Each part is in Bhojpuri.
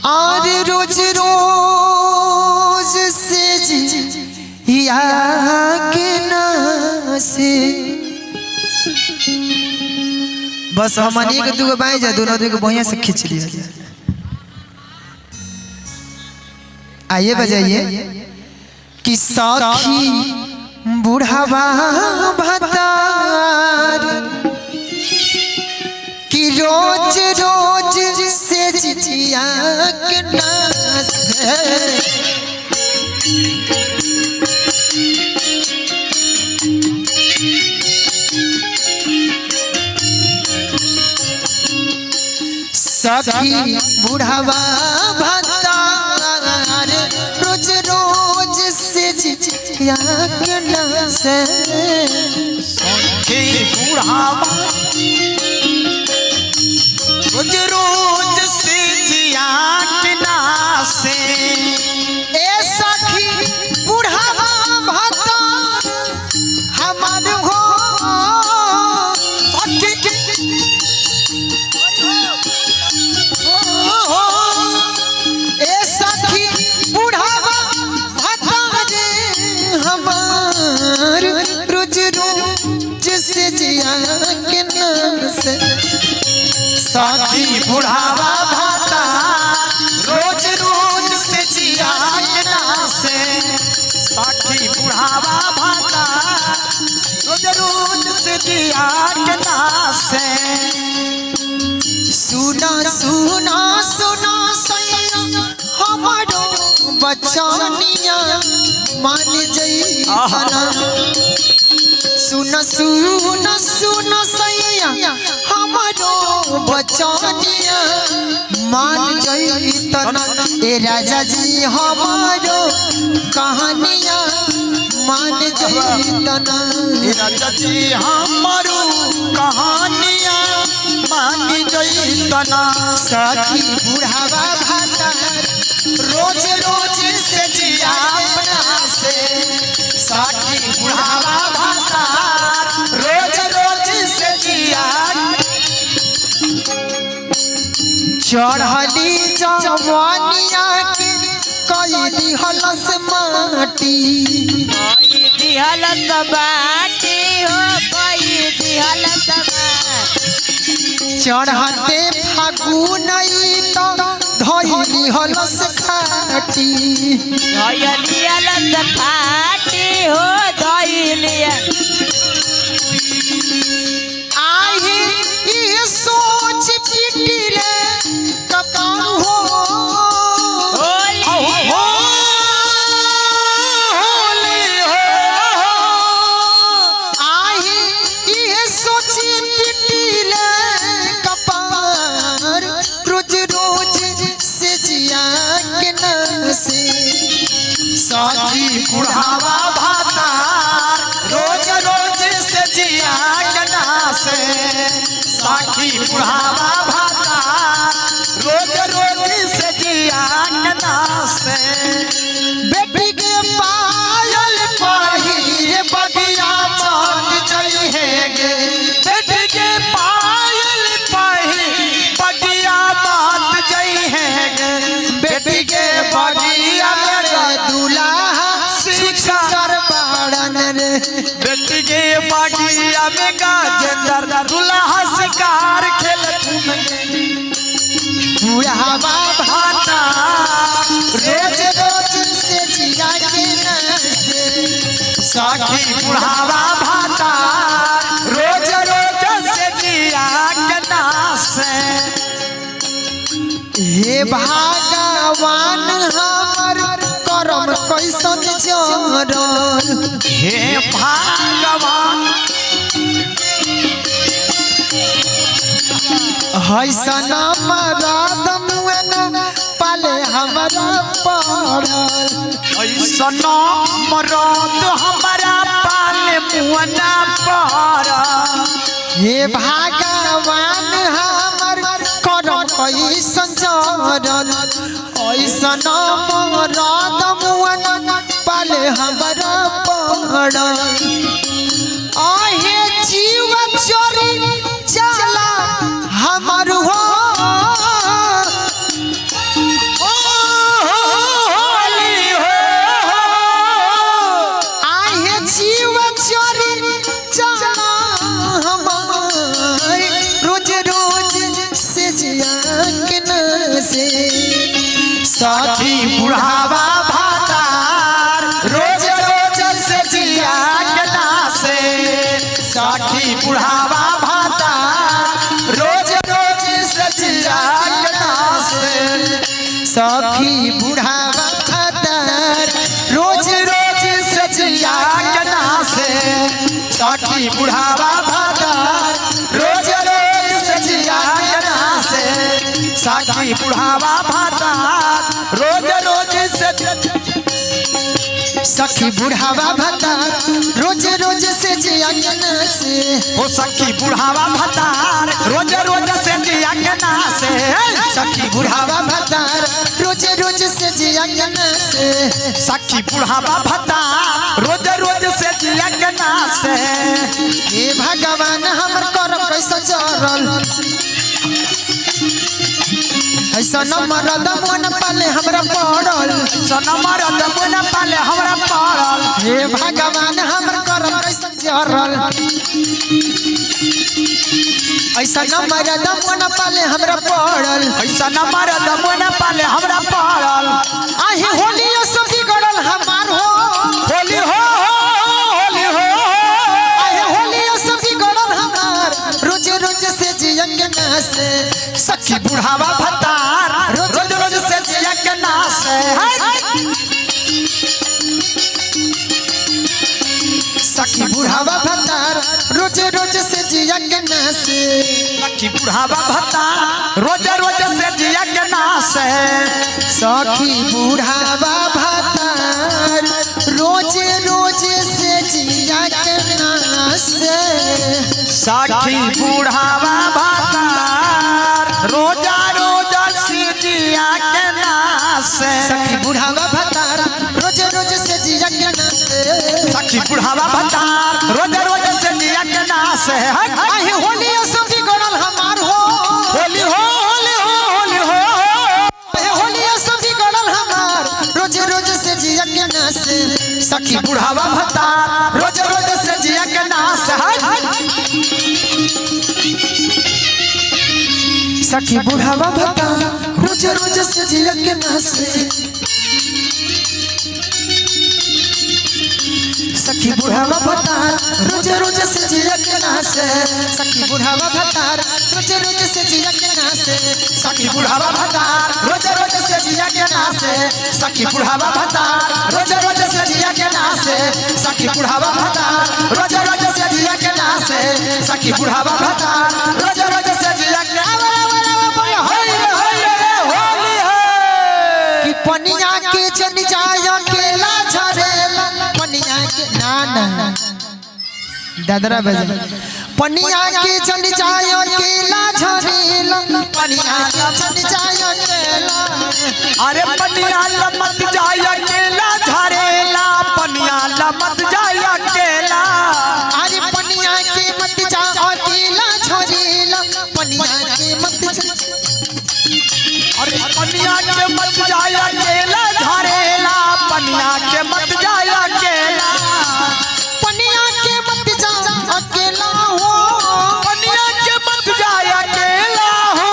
और रोज रोज से जिया के ना से बस हमनी के दुगो बाई जा दोनों दुगो बढ़िया से खींच लिया जाए। आइए बजाइए कि सखी बुढ़ावा भतार कि रोज रोज से जिया के नास सखी बुढ़ावा भतार रोज रोज से जिया के नास सखी बुढ़ावा रोज रोज से जिया के नासे ए सखी बुढ़ावा भतार हमार हो ए सखी बुढ़ावा भतार हमार रोज रोज से जिया के नास सखी बुढ़ावा भाता रोज रोज से जिया के नासे सखी बुढ़ावा भाता रोज रोज से जिया के नासे सुना सुना सुना सैया हमारो बचनिया मान जई सुना सुना सुना सैया हमारो बचनिया मान जई तना ए राजा जी हमारो कहानिया मान जई तना राजा जी हमारो कहानिया मान जई तना सखी बुढ़ावा भतार रोज रोज से जिया अपना से सखी बुढ़ावा भतार रोज रोज से जिया चढ़ली जवानिया के कई दिहलस माटी कोई दिहलत बाटी हो कोई दिहलत चढ़ते फागुन तो धइली हलस खाटी धइलियलत खाटी हो धइलिया आहे ये सोच पिटिले कपार हो होली हो आहे ये सोच पिटिले कपार रोज रोज से जिया के नसे सखी बुढ़ावा भतार रोज रोज से जिया के नासे सखी बुढ़ावा भतार रोज रोज से जिया के नासे बेटी के पायल पहिरे बगिया मान जई है गे बेटी के पायल पहिर बगिया बात जई है गे बेटी के बगिया मेरे दूल्हा शिकार बाड़न रे बेटी के बगिया में गाजर दूल्हा शिकार खेलत में बुढ़ावा भाता रोज रोज रोज से जिया के नसे सखी बुढ़ावा भाता रोज रोज से जिया के नासे हे भगवान हमर करम कैसन जरल हे भगवान हैसन मरद मुअन पाले हमरा पड़ल ऐसन मरद हमारा पाले मुअना पर हे भगवान हमर करम कैसन जरल ऐसन मरद मुअन पाले हमरा पड़ल आहे जीव चोरी जाला हमर हो सखी बुढ़ावा भातार रोज रोज से जिया के नासे सखी बुढ़ावा भातार रोज रोज से जिया के नासे सखी बुढ़ावा भातार रोज रोज से जिया के नासे सखी बुढ़ावा भातार रोज रोज से जिया के नासे सखी बुढ़ावा भातार रोज रोज से सखी बुढ़ावा भातार रोज रोज से जिया के नासे हो सखी बुढ़ावा भातार रोज रोज से जिया के नासे सखी बुढ़ावा भातार रोज रोज से जिया के नासे सखी बुढ़ावा भातार रोज रोज से जिया के नासे हे भगवान हमर करम कैसा जरल ऐसा न मरद मन पाले हमरा पड़ल सनमर दबन पाले हमरा पड़ल हे भगवान हमर करम कैसा जरल ऐसा न मरद मन पाले हमरा पड़ल ऐसा नमर दबन पाले हमरा पड़ल आहे होली सब बिगड़ल हमार हो होली हो होली हो आहे होली सब बिगड़ल हमार रोज रोज से जिया के नासे सखी बुढ़ावा भातार रोज रोज से जिया के नासे सखी बुढ़ावा भातार रोज रोज से जिया के नासे सखी बुढ़ावा भातार रोज रोज से जिया के नासे सखी बुढ़ावा भातार रोज रोज से जिया के नासे सखी बुढ़ावा भातार रोजा रोजा से जिया के नासे सखी बुढ़ावा भातार रोज रोज से जिया के नासे सखी बुढ़ावा भातार रोज रोज से जिया के नासे आहे होली सब बिगड़ल हमार हो होली हो होली हो होली हो आहे होली सब बिगड़ल हमार रोज रोज से जिया के नासे सखी बुढ़ावा भातार रोज रोज से जिया के नासे सखी बुढ़ावा भातार रोज रोज से जिया के नासे सखी बुढ़ावा भातार रोज रोज से जिया के नासे सखी बुढ़ावा भातार रोज रोज से जिया के नासे सखी बुढ़ावा भातार रोज रोज से जिया के नासे सखी बुढ़ावा भातार रोज रोज से जिया के नासे सखी बुढ़ावा भातार रोज रोज से जिया के नासे सखी बुढ़ावा भातार रोज रोज से जिया के होली है कि पनिया के जन जाय अकेला झरेला पनिया के ना दादरा बजे पनिया के जन जाय अकेला झरेला पनिया के जन जाय अकेला अरे पनिया लमत जाय अकेला झरेला पनिया लमत जाय अकेला अरे पनिया के मत जा अकेला झरेला पनिया के मत जा अरे पनिया के मत जाय अकेला झरेला पनिया के मत जाय अकेला पनिया के मत जा अकेला हो पनिया के मत जाय अकेला हो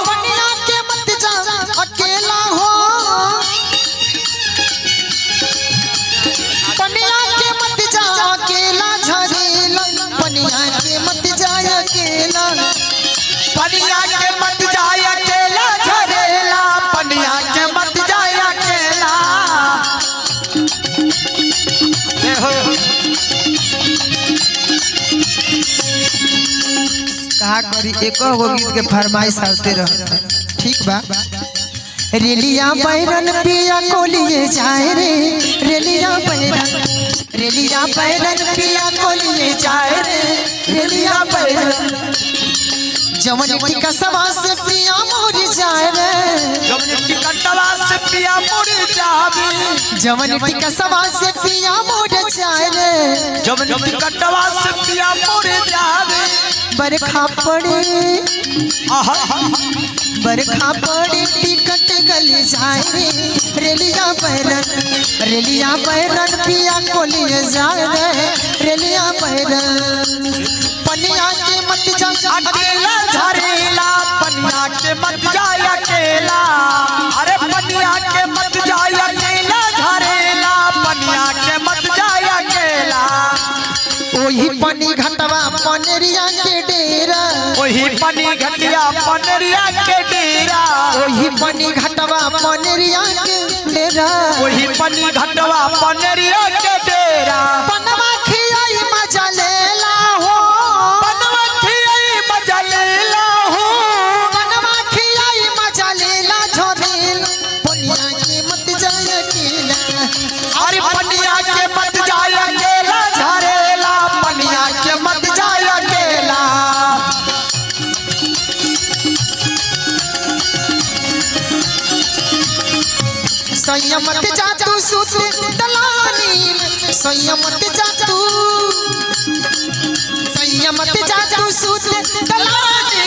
पनिया के मत जा अकेला हो पनिया के मत जा अकेला झरेला पनिया के मत जा अकेला पनिया के मत जाय अकेला झरेला पनिया के मत जाय अकेला कहा करी एको गो गीत के फरमाइश आते रह ठीक बा रेलिया बैरन पिया कोलिए जाए रे रेलिया बैरन पिया कोलिए जाए रे रेलिया बैरन जवन टिका सवा से पिया मोर जाए रे जमने टिकटवा से पिया मुड़ जाबी जवन टिका सवा से पिया मोर जाए रे जमने टिकटवा से पिया मुड़ जाबी बरखा पड़े आहा बरखा पड़े टिकट गली जाए रे रेलिया बैरन पिया कोलिए जाए रे रेलिया बैरन पनिया के मत जा अकेला झरेला पनिया के मत जाय अकेला अरे पनिया वही पनी घटिया पनरिया के डेरा वही पनी घटवा पनेरिया के डेरा वही पनी घटवा पनरिया के डेरा पनवा खियाई मजा लेला हो पनवा खियाई मजा लेला हो पनवा खियाई मजा लेला झरेल पनिया के मत जाय अकेला अरे पनिया के मत जाय अकेला झरेला पनिया के मत जाय अकेला संयमत जा तू सुत दलानी संयमत जा तू सुत दलानी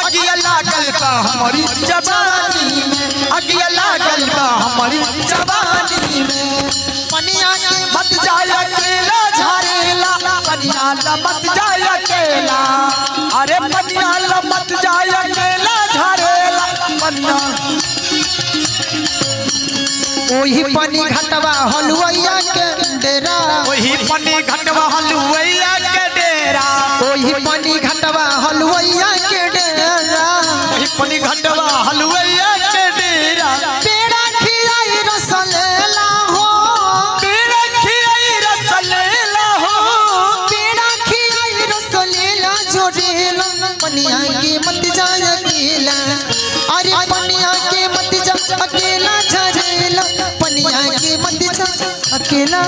अगिया लागल बा हमारी जवानी में अगिया लागल बा हमारी जवानी में पनिया के मत जाय अकेला झरेला पनिया ला मत जाय अकेला अरे पनिया ला मत जाय अकेला झरेला पनिया वही पनी घटवा हलुआइया के डेरा वही पनी घटवा हलुआइया के डेरा वही पनी घटवा हलुआइया के डेरा वही पनी घटवा हलुआइया के डेरा पेड़ा खियाई रस लेला हो पेड़ा खियाई रस लेला हो पेड़ा खियाई रस लेला जोड़ेला पनिया के मत जाय अकेला अरे पनिया के मत जा अकेला झरेला पनिया के मत जा अकेला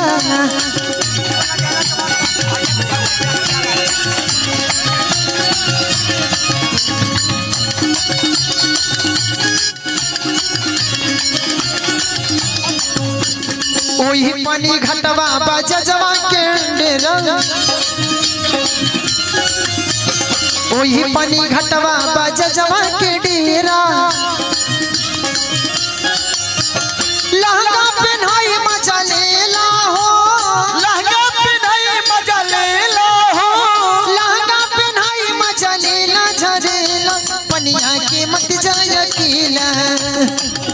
वही पानी घटवा बजवा के डेरा वही पानी घटवा बजवा के डेरा लहंगा पहनाई मजा लेला हो लहंगा पहनाई मजा लेला हो लहंगा पहनाई मजा लेला झरेला पनिया के मत जाय अकेला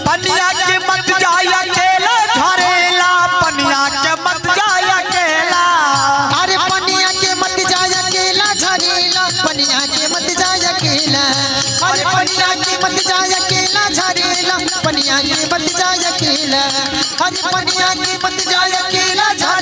पनिया के मत जाय अकेला झरेला पनिया के मत जाय अकेला अरे पनिया के मत जाय अकेला झरेला पनिया के मत जाय अकेला अरे पनिया के मत जाय अकेला झरेला पनिया के मत जाय अकेला अरे पनिया के मत जाय अकेला झरेला